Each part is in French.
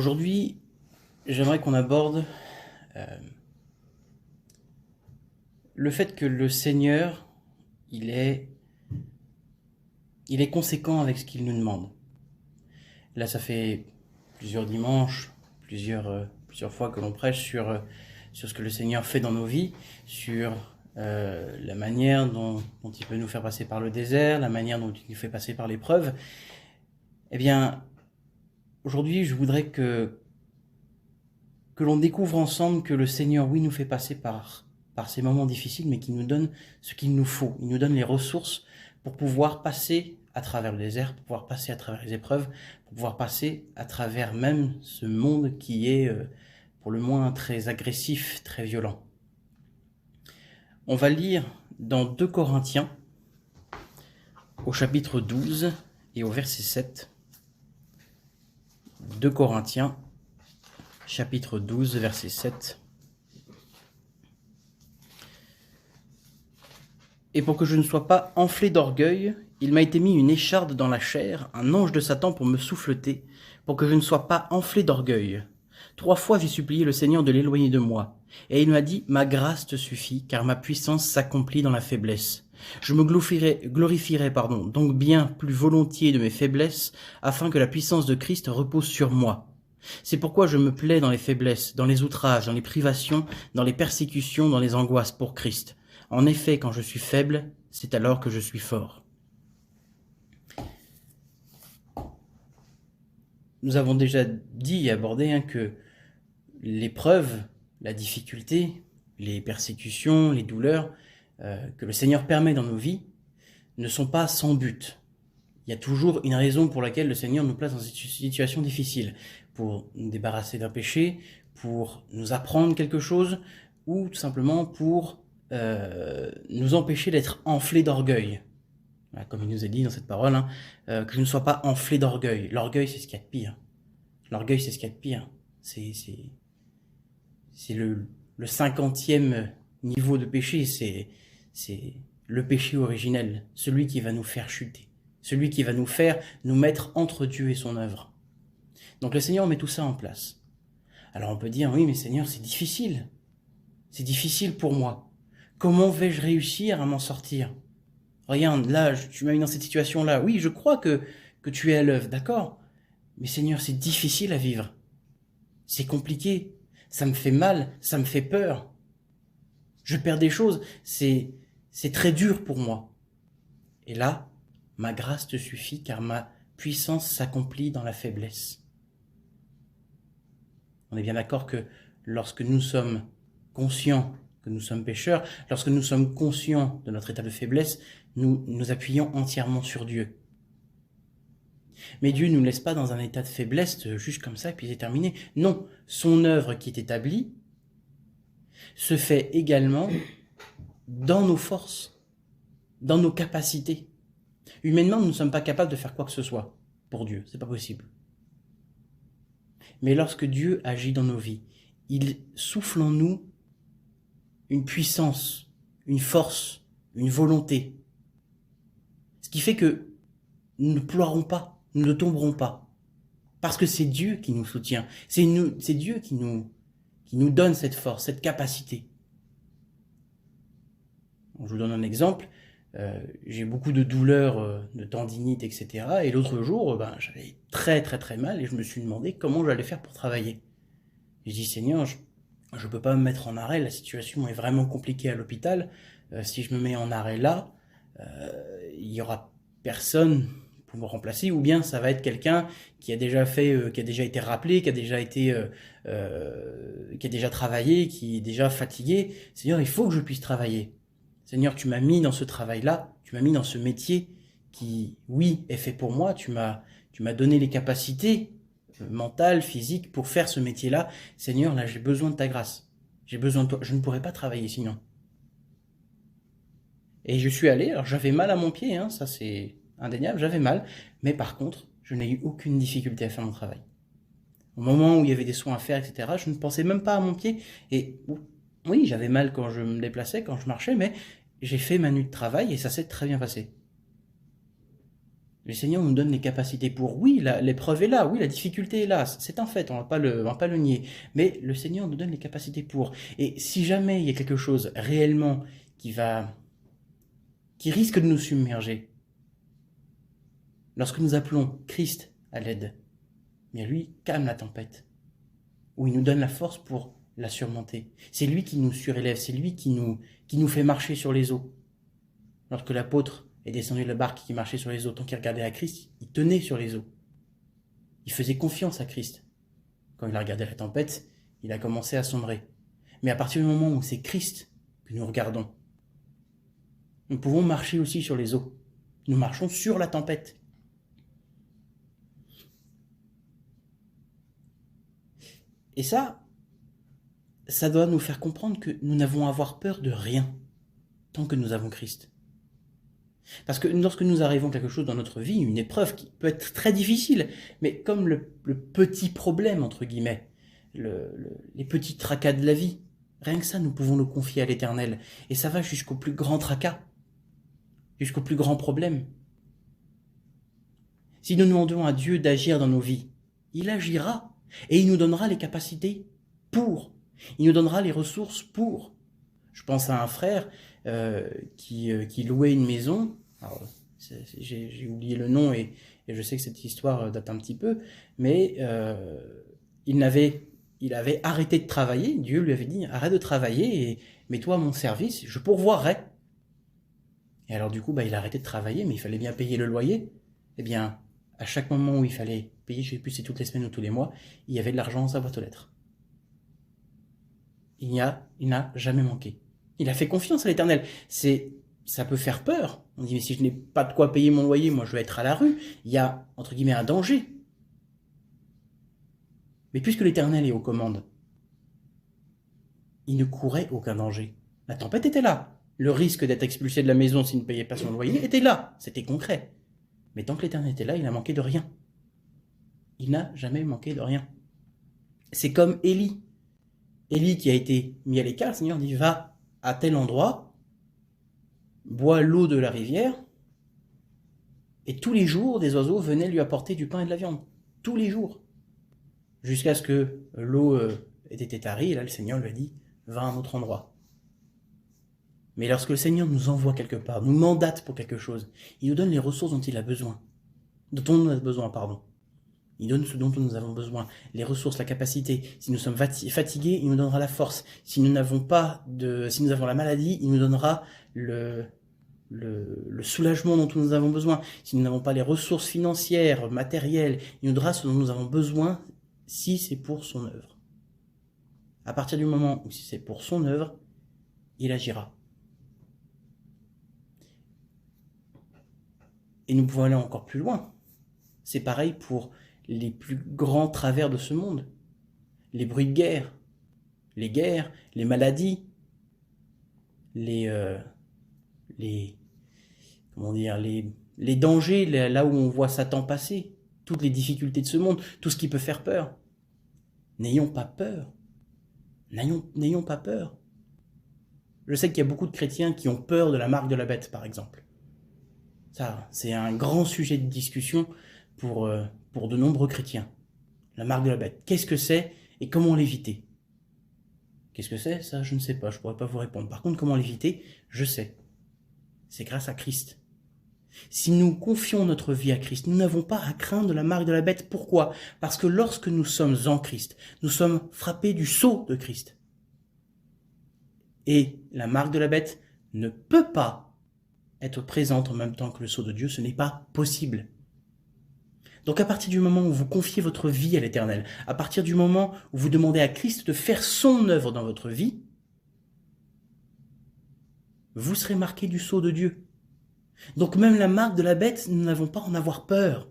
Aujourd'hui, j'aimerais qu'on aborde euh, le fait que le Seigneur, il est, il est conséquent avec ce qu'il nous demande. Là, ça fait plusieurs dimanches, plusieurs fois que l'on prêche sur ce que le Seigneur fait dans nos vies, sur la manière dont il peut nous faire passer par le désert, la manière dont il nous fait passer par l'épreuve. Eh bien, aujourd'hui, je voudrais que l'on découvre ensemble que le Seigneur, oui, nous fait passer par ces moments difficiles, mais qu'il nous donne ce qu'il nous faut. Il nous donne les ressources pour pouvoir passer à travers le désert, pour pouvoir passer à travers les épreuves, pour pouvoir passer à travers même ce monde qui est, pour le moins, très agressif, très violent. On va lire dans 2 Corinthiens, au chapitre 12 et au verset 7. 2 Corinthiens, chapitre 12, verset 7. Et pour que je ne sois pas enflé d'orgueil, il m'a été mis une écharde dans la chair, un ange de Satan pour me souffleter, pour que je ne sois pas enflé d'orgueil. 3 fois j'ai supplié le Seigneur de l'éloigner de moi, et il m'a dit, ma grâce te suffit, car ma puissance s'accomplit dans la faiblesse. Je me glorifierai donc bien plus volontiers de mes faiblesses, afin que la puissance de Christ repose sur moi. C'est pourquoi je me plais dans les faiblesses, dans les outrages, dans les privations, dans les persécutions, dans les angoisses pour Christ. En effet, quand je suis faible, c'est alors que je suis fort. Nous avons déjà dit et abordé que l'épreuve, la difficulté, les persécutions, les douleurs que le Seigneur permet dans nos vies ne sont pas sans but. Il y a toujours une raison pour laquelle le Seigneur nous place dans cette situation difficile, pour nous débarrasser d'un péché, pour nous apprendre quelque chose, ou tout simplement pour nous empêcher d'être enflés d'orgueil. Voilà, comme il nous est dit dans cette parole, que je ne sois pas enflé d'orgueil. L'orgueil, c'est ce qu'il y a de pire. L'orgueil, c'est ce qu'il y a de pire. C'est le 50e niveau de péché, c'est le péché originel, celui qui va nous faire chuter, celui qui va nous faire nous mettre entre Dieu et son œuvre. Donc le Seigneur met tout ça en place. Alors on peut dire, oui mais Seigneur, c'est difficile pour moi. Comment vais-je réussir à m'en sortir? Regarde, là, tu m'as mis dans cette situation-là. Oui, je crois que tu es à l'œuvre, d'accord? Mais Seigneur, c'est difficile à vivre. C'est compliqué. Ça me fait mal, ça me fait peur. Je perds des choses. C'est très dur pour moi. Et là, ma grâce te suffit car ma puissance s'accomplit dans la faiblesse. On est bien d'accord que lorsque nous sommes conscients que nous sommes pécheurs, lorsque nous sommes conscients de notre état de faiblesse, nous nous appuyons entièrement sur Dieu. Mais Dieu ne nous laisse pas dans un état de faiblesse juste comme ça et puis c'est terminé. Non, son œuvre qui est établie se fait également dans nos forces, dans nos capacités. Humainement, nous ne sommes pas capables de faire quoi que ce soit pour Dieu, c'est pas possible. Mais lorsque Dieu agit dans nos vies, il souffle en nous une puissance, une force, une volonté. Ce qui fait que nous ne pleurons pas, nous ne tomberons pas. Parce que c'est Dieu qui nous soutient. C'est Dieu qui nous donne cette force, cette capacité. Je vous donne un exemple. J'ai beaucoup de douleurs, de tendinite, etc. Et l'autre jour, j'avais très très très mal et je me suis demandé comment j'allais faire pour travailler. J'ai dit, Seigneur, je peux pas me mettre en arrêt, la situation est vraiment compliquée à l'hôpital. Si je me mets en arrêt là, il y aura personne pour me remplacer, ou bien ça va être quelqu'un qui a déjà fait, qui a déjà été rappelé, qui a déjà travaillé, qui est déjà fatigué. Seigneur, il faut que je puisse travailler. Seigneur, tu m'as mis dans ce travail-là, tu m'as mis dans ce métier qui, oui, est fait pour moi. Tu m'as donné les capacités mentales, physiques pour faire ce métier-là. Seigneur, là, j'ai besoin de ta grâce. J'ai besoin de toi. Je ne pourrais pas travailler sinon. Et je suis allé, alors j'avais mal à mon pied, ça c'est indéniable, j'avais mal, mais par contre, je n'ai eu aucune difficulté à faire mon travail. Au moment où il y avait des soins à faire, etc., je ne pensais même pas à mon pied, et oui, j'avais mal quand je me déplaçais, quand je marchais, mais j'ai fait ma nuit de travail et ça s'est très bien passé. Le Seigneur nous donne les capacités pour. Oui, l'épreuve est là, oui, la difficulté est là, c'est un fait, on va pas le nier. Mais le Seigneur nous donne les capacités pour. Et si jamais il y a quelque chose réellement qui risque de nous submerger, lorsque nous appelons Christ à l'aide, bien lui calme la tempête, ou il nous donne la force pour la surmonter. C'est lui qui nous surélève, c'est lui qui nous fait marcher sur les eaux. Lorsque l'apôtre est descendu de la barque qui marchait sur les eaux, tant qu'il regardait à Christ, il tenait sur les eaux. Il faisait confiance à Christ. Quand il a regardé la tempête, il a commencé à sombrer. Mais à partir du moment où c'est Christ que nous regardons, nous pouvons marcher aussi sur les eaux. Nous marchons sur la tempête. Et ça doit nous faire comprendre que nous n'avons à avoir peur de rien tant que nous avons Christ. Parce que lorsque nous arrivons à quelque chose dans notre vie, une épreuve qui peut être très difficile, mais comme le petit problème, entre guillemets, les petits tracas de la vie, rien que ça, nous pouvons le confier à l'Éternel. Et ça va jusqu'au plus grand tracas, jusqu'au plus grand problème. Si nous demandons à Dieu d'agir dans nos vies, il agira et il nous donnera les capacités pour. Il nous donnera les ressources pour. Je pense à un frère qui louait une maison. Alors, j'ai oublié le nom et je sais que cette histoire date un petit peu, mais il avait arrêté de travailler. Dieu lui avait dit arrête de travailler et mets-toi à mon service, je pourvoirai. Et alors du coup, il a arrêté de travailler, mais il fallait bien payer le loyer. Eh bien, à chaque moment où il fallait payer, je ne sais plus si c'est toutes les semaines ou tous les mois, il y avait de l'argent dans sa boîte aux lettres. Il n'a jamais manqué. Il a fait confiance à l'Éternel. Ça peut faire peur. On dit, mais si je n'ai pas de quoi payer mon loyer, moi je vais être à la rue. Il y a, entre guillemets, un danger. Mais puisque l'Éternel est aux commandes, il ne courait aucun danger. La tempête était là. Le risque d'être expulsé de la maison s'il ne payait pas son loyer était là. C'était concret. Mais tant que l'Éternel était là, il n'a manqué de rien. Il n'a jamais manqué de rien. C'est comme Élie. Élie qui a été mis à l'écart, le Seigneur dit, va à tel endroit, bois l'eau de la rivière, et tous les jours, des oiseaux venaient lui apporter du pain et de la viande. Tous les jours. Jusqu'à ce que l'eau ait été tarie, et là le Seigneur lui a dit, va à un autre endroit. Mais lorsque le Seigneur nous envoie quelque part, nous mandate pour quelque chose, il nous donne les ressources dont il a besoin. Dont on a besoin, pardon. Il donne ce dont nous avons besoin, les ressources, la capacité. Si nous sommes fatigués, il nous donnera la force. Si nous avons la maladie, il nous donnera le soulagement dont nous avons besoin. Si nous n'avons pas les ressources financières, matérielles, il nous donnera ce dont nous avons besoin si c'est pour son œuvre. À partir du moment où si c'est pour son œuvre, il agira. Et nous pouvons aller encore plus loin. C'est pareil pour les plus grands travers de ce monde. Les bruits de guerre, les maladies, les dangers, là où on voit Satan passer, toutes les difficultés de ce monde, tout ce qui peut faire peur. N'ayons pas peur. N'ayons pas peur. Je sais qu'il y a beaucoup de chrétiens qui ont peur de la marque de la bête, par exemple. Ça, c'est un grand sujet de discussion pour de nombreux chrétiens. La marque de la bête. Qu'est-ce que c'est et comment l'éviter? Qu'est-ce que c'est? Ça, je ne sais pas, je ne pourrais pas vous répondre. Par contre, comment l'éviter? Je sais. C'est grâce à Christ. Si nous confions notre vie à Christ, nous n'avons pas à craindre de la marque de la bête. Pourquoi? Parce que lorsque nous sommes en Christ, nous sommes frappés du sceau de Christ. Et la marque de la bête ne peut pas être présente en même temps que le sceau de Dieu, ce n'est pas possible. Donc à partir du moment où vous confiez votre vie à l'Éternel, à partir du moment où vous demandez à Christ de faire son œuvre dans votre vie, vous serez marqué du sceau de Dieu. Donc même la marque de la bête, nous n'avons pas à en avoir peur.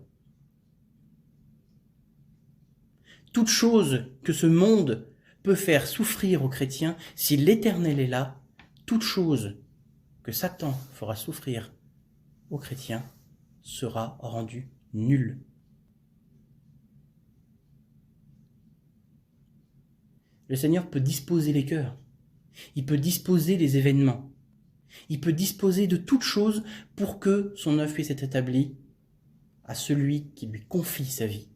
Toute chose que ce monde peut faire souffrir aux chrétiens, si l'Éternel est là, toute chose que Satan fera souffrir aux chrétiens sera rendue nulle. Le Seigneur peut disposer les cœurs, il peut disposer les événements, il peut disposer de toutes choses pour que son œuvre puisse être établie à celui qui lui confie sa vie.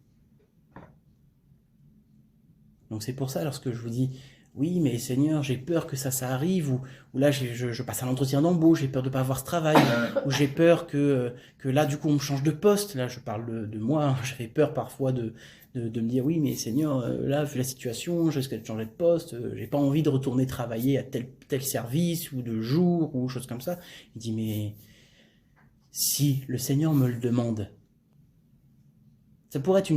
Donc c'est pour ça, lorsque je vous dis, oui, mais Seigneur, j'ai peur que ça arrive, ou là, je passe un entretien d'embauche, j'ai peur de ne pas avoir ce travail, ou j'ai peur que là, du coup, on me change de poste. Là, je parle de moi, hein. J'avais peur parfois de me dire, oui, mais Seigneur, là, vu la situation, je risque de changer de poste, j'ai pas envie de retourner travailler à tel service, ou de jour, ou choses comme ça. Il dit, mais si le Seigneur me le demande, ça pourrait être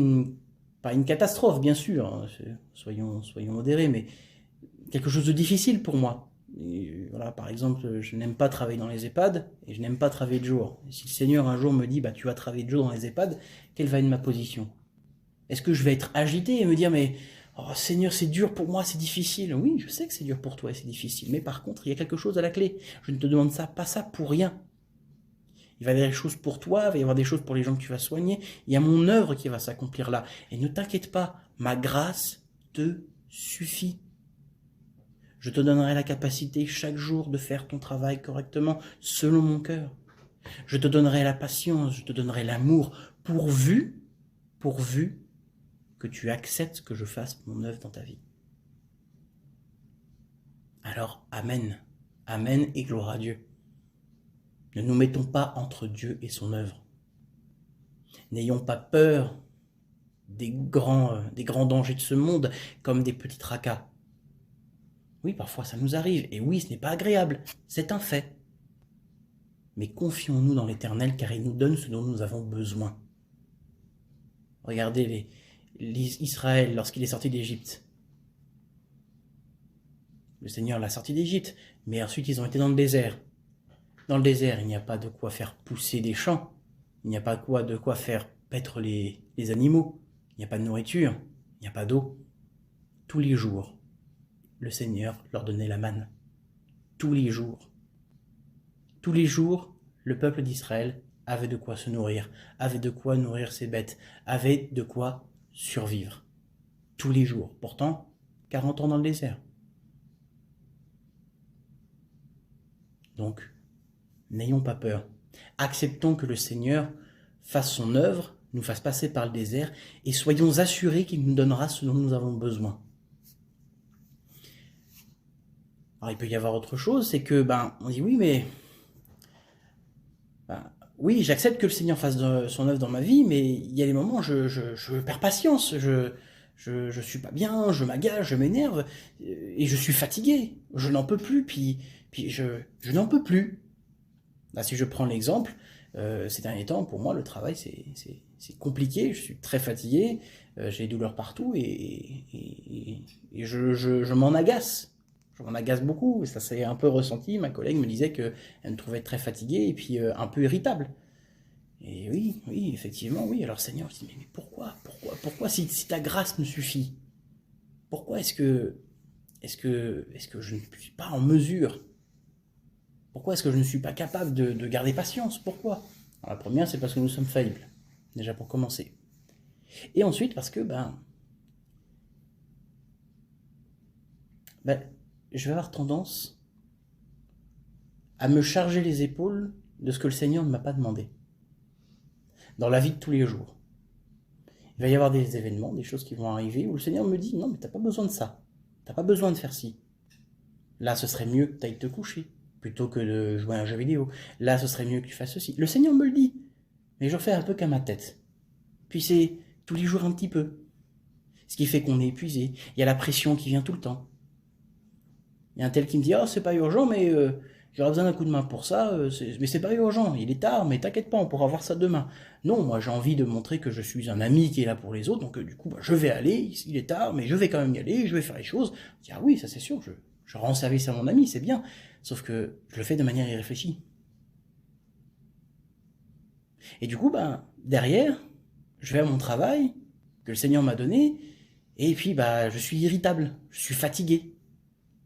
pas une catastrophe, bien sûr, hein, soyons modérés, mais quelque chose de difficile pour moi. Et voilà, par exemple, je n'aime pas travailler dans les EHPAD et je n'aime pas travailler de jour. Et si le Seigneur un jour me dit, bah, tu vas travailler de jour dans les EHPAD, quelle va être ma position? Est-ce que je vais être agité et me dire, mais oh, Seigneur, c'est dur pour moi, c'est difficile? Oui, je sais que c'est dur pour toi et c'est difficile, mais par contre, il y a quelque chose à la clé. Je ne te demande pas ça pour rien. Il va y avoir des choses pour toi, il va y avoir des choses pour les gens que tu vas soigner. Il y a mon œuvre qui va s'accomplir là. Et ne t'inquiète pas, ma grâce te suffit. Je te donnerai la capacité chaque jour de faire ton travail correctement selon mon cœur. Je te donnerai la patience, je te donnerai l'amour, pourvu que tu acceptes que je fasse mon œuvre dans ta vie. Alors, Amen. Amen et gloire à Dieu. Ne nous mettons pas entre Dieu et son œuvre. N'ayons pas peur des grands dangers de ce monde comme des petits tracas. Oui, parfois ça nous arrive, et oui, ce n'est pas agréable, c'est un fait. Mais confions-nous dans l'Éternel, car il nous donne ce dont nous avons besoin. Regardez Israël lorsqu'il est sorti d'Égypte. Le Seigneur l'a sorti d'Égypte, mais ensuite ils ont été dans le désert. Dans le désert, il n'y a pas de quoi faire pousser des champs, il n'y a pas de quoi faire paître les animaux, il n'y a pas de nourriture, il n'y a pas d'eau. Tous les jours, le Seigneur leur donnait la manne. Tous les jours. Tous les jours, le peuple d'Israël avait de quoi se nourrir, avait de quoi nourrir ses bêtes, avait de quoi survivre. Tous les jours. Pourtant, 40 ans dans le désert. Donc, n'ayons pas peur. Acceptons que le Seigneur fasse son œuvre, nous fasse passer par le désert, et soyons assurés qu'il nous donnera ce dont nous avons besoin. Alors, il peut y avoir autre chose, c'est que, on dit oui, mais oui, j'accepte que le Seigneur fasse son œuvre dans ma vie, mais il y a des moments où je perds patience, je suis pas bien, je m'agace, je m'énerve, et je suis fatigué, je n'en peux plus, puis je n'en peux plus. Là, si je prends l'exemple, ces derniers temps, pour moi, le travail, c'est compliqué, je suis très fatigué, j'ai des douleurs partout, et je m'en agace. Je m'en agace beaucoup, ça s'est un peu ressenti. Ma collègue me disait qu'elle me trouvait très fatigué et puis un peu irritable. Et oui, effectivement, oui. Alors Seigneur, je dis, mais pourquoi si ta grâce me suffit? Pourquoi est-ce que je ne suis pas en mesure? Pourquoi est-ce que je ne suis pas capable de garder patience? Pourquoi? Alors, la première, c'est parce que nous sommes faillibles, déjà pour commencer. Et ensuite, parce que, je vais avoir tendance à me charger les épaules de ce que le Seigneur ne m'a pas demandé. Dans la vie de tous les jours. Il va y avoir des événements, des choses qui vont arriver où le Seigneur me dit, non, mais t'as pas besoin de ça. T'as pas besoin de faire ci. Là, ce serait mieux que tu ailles te coucher, plutôt que de jouer à un jeu vidéo. Là, ce serait mieux que tu fasses ceci. Le Seigneur me le dit, mais je fais un peu qu'à ma tête. Puis c'est tous les jours un petit peu. Ce qui fait qu'on est épuisé. Il y a la pression qui vient tout le temps. Il y a un tel qui me dit, c'est pas urgent, mais j'aurai besoin d'un coup de main pour ça, mais c'est pas urgent, il est tard, mais t'inquiète pas, on pourra voir ça demain. Non, moi j'ai envie de montrer que je suis un ami qui est là pour les autres, donc du coup je vais aller, il est tard, mais je vais quand même y aller, je vais faire les choses. Je dis, ah oui, ça c'est sûr, je rends service à mon ami, c'est bien, sauf que je le fais de manière irréfléchie. Et du coup, derrière, je vais à mon travail, que le Seigneur m'a donné, et puis je suis irritable, je suis fatigué.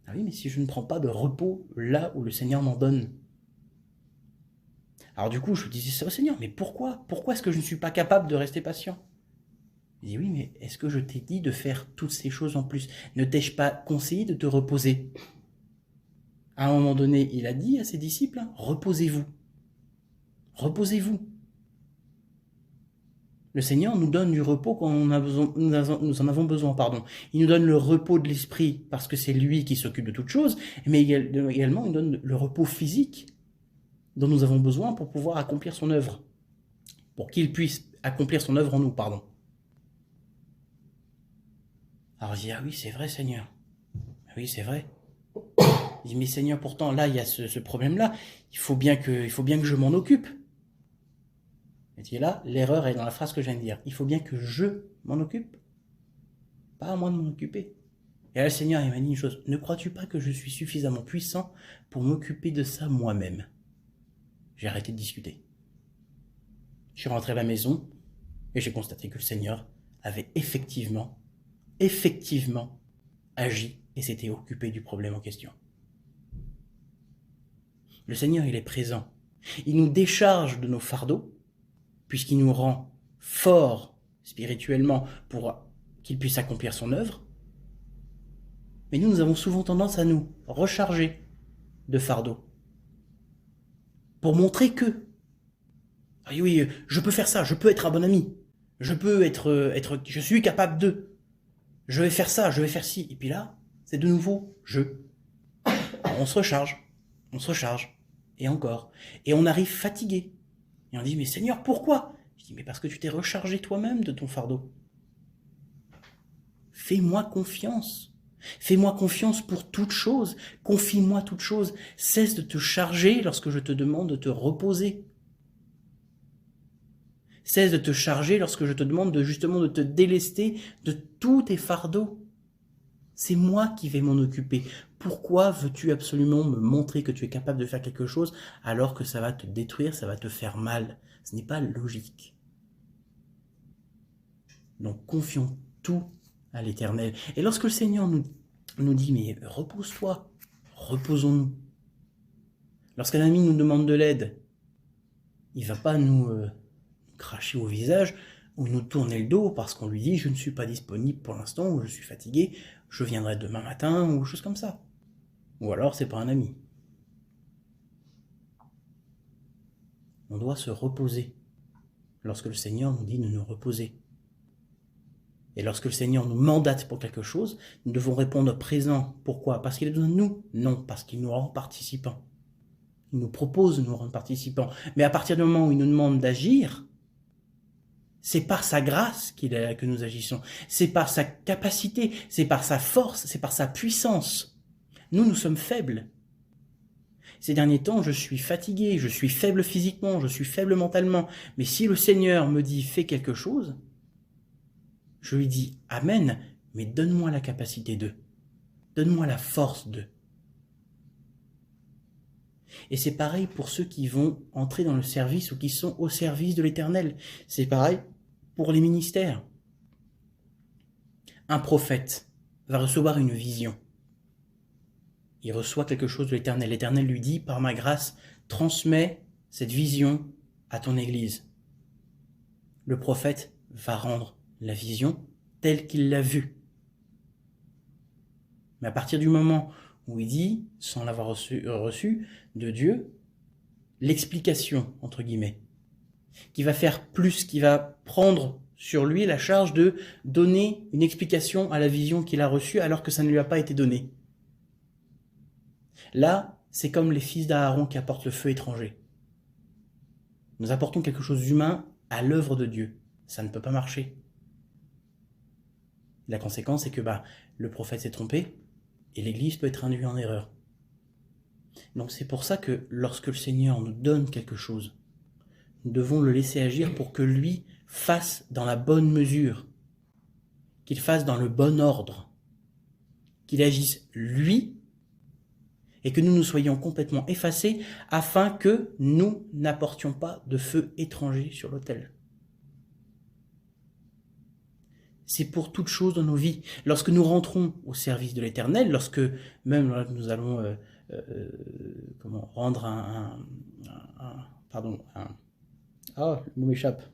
Ah oui, mais si je ne prends pas de repos là où le Seigneur m'en donne. Alors du coup, je disais ça au Seigneur, mais pourquoi? Pourquoi est-ce que je ne suis pas capable de rester patient? Il dit, oui, mais est-ce que je t'ai dit de faire toutes ces choses en plus? Ne t'ai-je pas conseillé de te reposer? À un moment donné, il a dit à ses disciples, reposez-vous. Reposez-vous. Le Seigneur nous donne du repos quand nous en avons besoin, pardon. Il nous donne le repos de l'esprit parce que c'est lui qui s'occupe de toutes choses, mais également il donne le repos physique dont nous avons besoin pour pouvoir accomplir son œuvre, pour qu'il puisse accomplir son œuvre en nous, pardon. Alors je dis, ah oui, c'est vrai, Seigneur. Ah oui, c'est vrai. Je dis, mais Seigneur, pourtant, là, il y a ce problème-là. Il faut bien que je m'en occupe. Et dit là, l'erreur est dans la phrase que je viens de dire. Il faut bien que je m'en occupe. Pas à moi de m'en occuper. Et là, le Seigneur, il m'a dit une chose. Ne crois-tu pas que je suis suffisamment puissant pour m'occuper de ça moi-même? J'ai arrêté de discuter. Je suis rentré à la maison et j'ai constaté que le Seigneur avait effectivement agi et s'était occupé du problème en question. Le Seigneur, il est présent. Il nous décharge de nos fardeaux, puisqu'il nous rend forts spirituellement pour qu'il puisse accomplir son œuvre. Mais nous avons souvent tendance à nous recharger de fardeaux pour montrer que ah oui, je peux faire ça, je peux être un bon ami, je suis capable de, je vais faire ça, je vais faire ci, et puis là, c'est de nouveau on se recharge, et encore, et on arrive fatigué, et on dit mais Seigneur pourquoi? Je dis mais parce que tu t'es rechargé toi-même de ton fardeau. Fais-moi confiance pour toute chose, confie-moi toute chose, cesse de te charger lorsque je te demande de te reposer. Cesse de te charger lorsque je te demande justement de te délester de tous tes fardeaux. C'est moi qui vais m'en occuper. Pourquoi veux-tu absolument me montrer que tu es capable de faire quelque chose alors que ça va te détruire, ça va te faire mal? Ce n'est pas logique. Donc confions tout à l'Éternel. Et lorsque le Seigneur nous dit, mais repose-toi, reposons-nous. Lorsqu'un ami nous demande de l'aide, il ne va pas nous cracher au visage ou nous tourner le dos parce qu'on lui dit je ne suis pas disponible pour l'instant ou je suis fatigué, je viendrai demain matin ou chose comme ça. Ou alors c'est pas un ami. On doit se reposer lorsque le Seigneur nous dit de nous reposer. Et lorsque le Seigneur nous mandate pour quelque chose, nous devons répondre présent. Pourquoi? Parce qu'il est besoin de nous? Non, parce qu'il nous rend participants. Il nous propose de nous rendre participants. Mais à partir du moment où il nous demande d'agir, c'est par sa grâce que nous agissons. C'est par sa capacité, c'est par sa force, c'est par sa puissance. Nous sommes faibles. Ces derniers temps, je suis fatigué, je suis faible physiquement, je suis faible mentalement. Mais si le Seigneur me dit fais quelque chose, je lui dis amen, mais donne-moi la capacité de. Donne-moi la force de. Et c'est pareil pour ceux qui vont entrer dans le service ou qui sont au service de l'Éternel. C'est pareil pour les ministères. Un prophète va recevoir une vision. Il reçoit quelque chose de l'Éternel. L'Éternel lui dit, par ma grâce, transmets cette vision à ton Église. Le prophète va rendre la vision telle qu'il l'a vue. Mais à partir du moment où il dit, sans l'avoir reçu de Dieu, l'explication, entre guillemets, qui va faire plus, qui va prendre sur lui la charge de donner une explication à la vision qu'il a reçue alors que ça ne lui a pas été donné. Là, c'est comme les fils d'Aaron qui apportent le feu étranger. Nous apportons quelque chose d'humain à l'œuvre de Dieu. Ça ne peut pas marcher. La conséquence, c'est que le prophète s'est trompé et l'Église peut être induite en erreur. Donc c'est pour ça que lorsque le Seigneur nous donne quelque chose, nous devons le laisser agir pour que lui fasse dans la bonne mesure, qu'il fasse dans le bon ordre, qu'il agisse lui, et que nous nous soyons complètement effacés afin que nous n'apportions pas de feu étranger sur l'autel. C'est pour toute chose dans nos vies. Lorsque nous rentrons au service de l'Éternel, lorsque même nous allons rendre le mot m'échappe.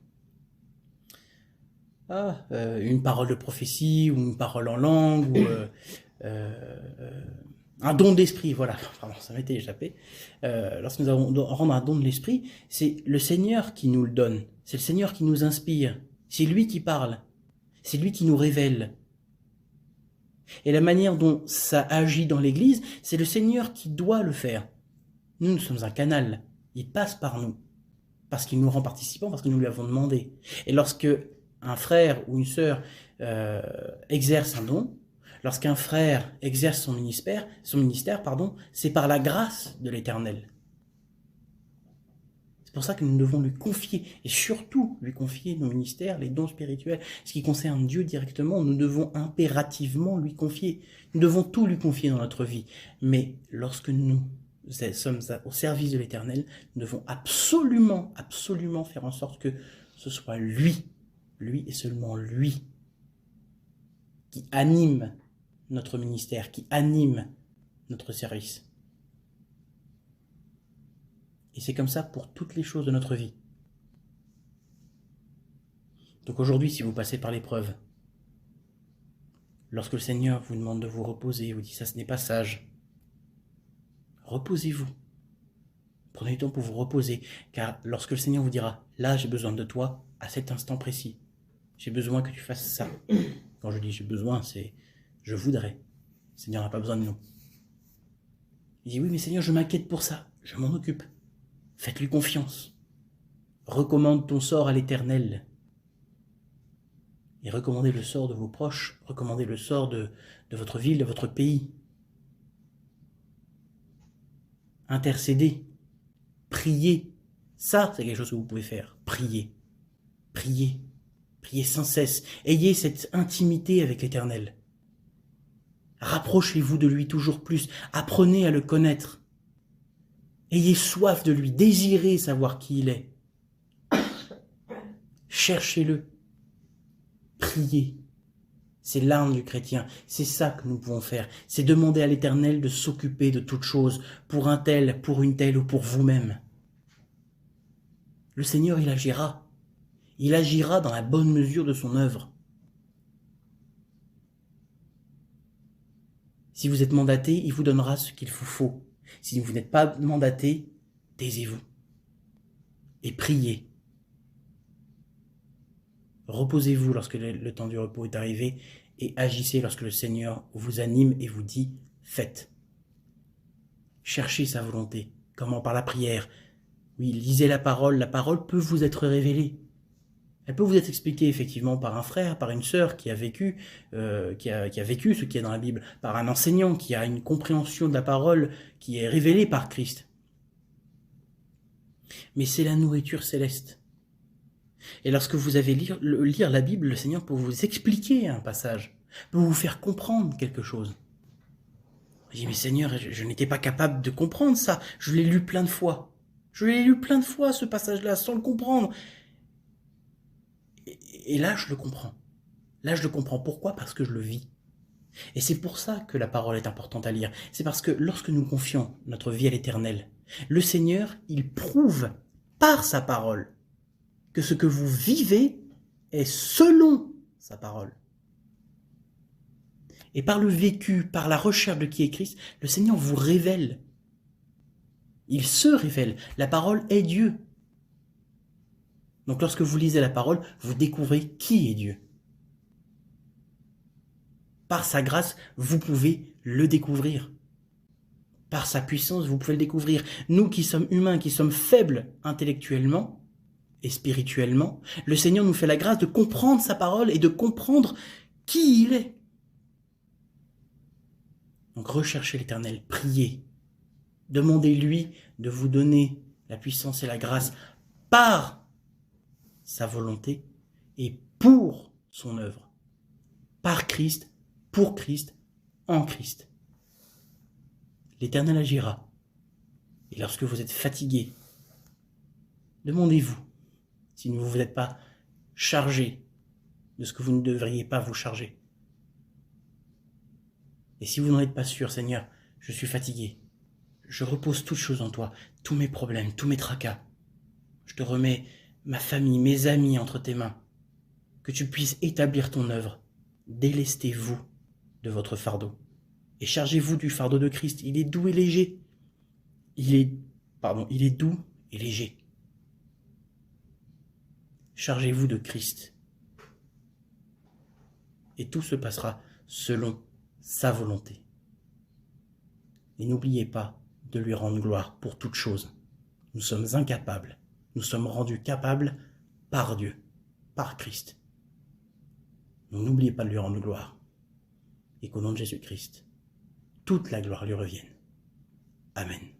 Une parole de prophétie ou une parole en langue ou un don d'esprit, voilà, pardon, ça m'était échappé. Lorsque nous allons rendre un don de l'esprit, c'est le Seigneur qui nous le donne, c'est le Seigneur qui nous inspire. C'est lui qui parle. C'est lui qui nous révèle. Et la manière dont ça agit dans l'Église, c'est le Seigneur qui doit le faire. Nous, nous sommes un canal. Il passe par nous. Parce qu'il nous rend participants, parce que nous lui avons demandé. Et lorsque un frère ou une sœur exerce un don, lorsqu'un frère exerce son ministère, c'est par la grâce de l'Éternel. C'est pour ça que nous devons lui confier, et surtout lui confier nos ministères, les dons spirituels, ce qui concerne Dieu directement, nous devons impérativement lui confier. Nous devons tout lui confier dans notre vie. Mais lorsque nous sommes au service de l'Éternel, nous devons absolument, absolument faire en sorte que ce soit lui et seulement lui, qui anime notre ministère, qui anime notre service. Et c'est comme ça pour toutes les choses de notre vie. Donc aujourd'hui, si vous passez par l'épreuve, lorsque le Seigneur vous demande de vous reposer, vous dit ça, ce n'est pas sage, reposez-vous. Prenez du temps pour vous reposer, car lorsque le Seigneur vous dira, là j'ai besoin de toi, à cet instant précis, j'ai besoin que tu fasses ça. Quand je dis j'ai besoin, c'est je voudrais. Le Seigneur n'a pas besoin de nous. Il dit oui, mais Seigneur, je m'inquiète pour ça, je m'en occupe. Faites-lui confiance. Recommande ton sort à l'Éternel. Et recommandez le sort de vos proches, recommandez le sort de votre ville, de votre pays. Intercédez, priez. Ça, c'est quelque chose que vous pouvez faire. Priez, priez, priez sans cesse. Ayez cette intimité avec l'Éternel. Rapprochez-vous de lui toujours plus. Apprenez à le connaître. Ayez soif de lui, désirez savoir qui il est. Cherchez-le. Priez. C'est l'arme du chrétien. C'est ça que nous pouvons faire. C'est demander à l'Éternel de s'occuper de toutes choses, pour un tel, pour une telle ou pour vous-même. Le Seigneur, il agira. Il agira dans la bonne mesure de son œuvre. Si vous êtes mandaté, il vous donnera ce qu'il vous faut. Si vous n'êtes pas mandaté, taisez-vous et priez. Reposez-vous lorsque le temps du repos est arrivé et agissez lorsque le Seigneur vous anime et vous dit « faites ». Cherchez sa volonté. Comment? Par la prière. Oui, lisez la parole peut vous être révélée. Elle peut vous être expliquée effectivement par un frère, par une sœur qui a vécu, qui a vécu ce qui est dans la Bible, par un enseignant qui a une compréhension de la parole qui est révélée par Christ. Mais c'est la nourriture céleste. Et lorsque vous avez lire la Bible, le Seigneur peut vous expliquer un passage, peut vous faire comprendre quelque chose. Vous dites, mais Seigneur, je n'étais pas capable de comprendre ça, je l'ai lu plein de fois. Je l'ai lu plein de fois ce passage-là sans le comprendre. Et là, je le comprends. Là, je le comprends. Pourquoi? Parce que je le vis. Et c'est pour ça que la parole est importante à lire. C'est parce que lorsque nous confions notre vie à l'Éternel, le Seigneur, il prouve par sa parole que ce que vous vivez est selon sa parole. Et par le vécu, par la recherche de qui est Christ, le Seigneur vous révèle. Il se révèle. La parole est Dieu. Donc lorsque vous lisez la parole, vous découvrez qui est Dieu. Par sa grâce, vous pouvez le découvrir. Par sa puissance, vous pouvez le découvrir. Nous qui sommes humains, qui sommes faibles intellectuellement et spirituellement, le Seigneur nous fait la grâce de comprendre sa parole et de comprendre qui il est. Donc recherchez l'Éternel, priez. Demandez-lui de vous donner la puissance et la grâce par sa volonté et pour son œuvre. Par Christ, pour Christ, en Christ. L'Éternel agira. Et lorsque vous êtes fatigué, demandez-vous si vous n'êtes pas chargé de ce que vous ne devriez pas vous charger. Et si vous n'en êtes pas sûr, Seigneur, je suis fatigué. Je repose toutes choses en toi, tous mes problèmes, tous mes tracas. Je te remets ma famille, mes amis entre tes mains. Que tu puisses établir ton œuvre. Délestez-vous de votre fardeau. Et chargez-vous du fardeau de Christ. Il est doux et léger. Il est doux et léger. Chargez-vous de Christ. et tout se passera selon sa volonté. Et n'oubliez pas de lui rendre gloire pour toute chose. Nous sommes incapables, nous sommes rendus capables par Dieu, par Christ. Donc n'oubliez pas de lui rendre gloire, et qu'au nom de Jésus-Christ, toute la gloire lui revienne. Amen.